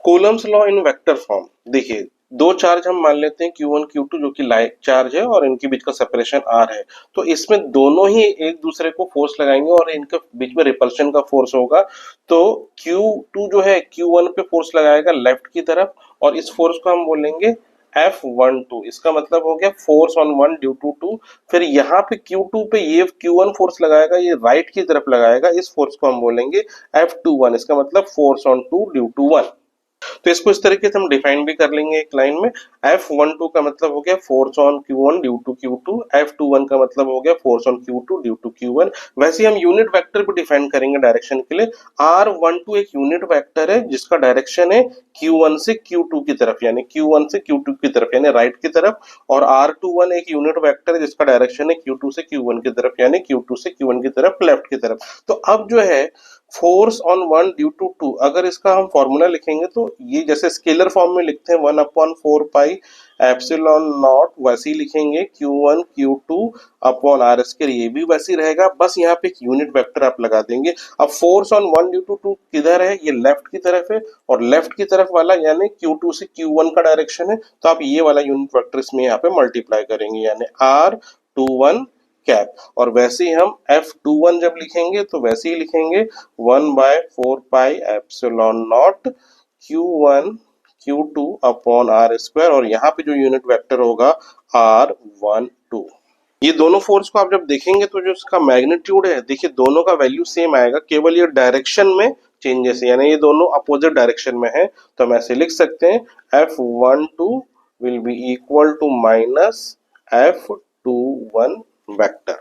Coulomb's law in vector form, देखिए दो charge हम मान लेते हैं Q1 Q2 जो कि लाइक चार्ज है और इनके बीच का सेपरेशन R है। तो इसमें दोनों ही एक दूसरे को फोर्स लगाएंगे और इनके बीच में रिपल्शन का फोर्स होगा। तो Q2 जो है Q1 पे फोर्स लगाएगा लेफ्ट की तरफ और इस फोर्स को हम बोलेंगे F12। इसका मतलब हो गया force on one due to two. फिर यहाँ पे Q2 पे ये Q1 फोर्स लगाएगा, ये राइट की तरफ लगाएगा, इस फोर्स को हम बोलेंगे F21। इसका मतलब force on two due to one. तो इसको इस तरीके से हम डिफाइन भी कर लेंगे एक लाइन में। F12 का मतलब हो गया force on Q1 due to Q2, F21 का मतलब हो गया force on Q2 due to Q1। वैसे ही हम यूनिट वेक्टर भी डिफाइन करेंगे डायरेक्शन के लिए। R12 एक यूनिट वेक्टर है जिसका डायरेक्शन है Q1 से Q2 की तरफ, यानी Q1 से Q2 की तरफ यानी राइट की तरफ। और R21 एक यूनिट वेक्टर है जिसका डायरेक्शन है Q2 से Q1 की तरफ, यानी Q2 से Q1 की तरफ लेफ्ट की तरफ। तो अब जो है force on one due to two, अगर इसका हम फॉर्मूला लिखेंगे तो ये जैसे स्केलर फॉर्म में लिखते हैं 1/4 पाई एप्सिलॉन नॉट, वैसे ही लिखेंगे Q1 Q2 upon r square, ये भी वैसे ही रहेगा, बस यहाँ पे एक यूनिट वेक्टर आप लगा देंगे। अब force on one due to two किधर है, ये लेफ्ट की तरफ है और लेफ्ट की तरफ वाला यानी Q2 से Q1 का डायरेक्शन है, तो आप ये वाला यूनिट वेक्टर इसमें यहाँ पे मल्टीप्लाई करेंगे यानी R21 कैप। और वैसे ही हम F21 जब लिखेंगे तो वैसे ही लिखेंगे 1/4 pi epsilon naught Q1 Q2 upon r square, और यहाँ पे जो यूनिट वेक्टर होगा R12। ये दोनों फोर्स को आप जब देखेंगे तो जो इसका मैग्नीट्यूड है, देखिए दोनों का वैल्यू सेम आएगा, केवल ये डायरेक्शन में चेंजेस है, यानी ये दोनों अपोजिट डायरेक्शन में है। तो हम ऐसे लिख सकते हैं F12 will be equal to minus F21 vector.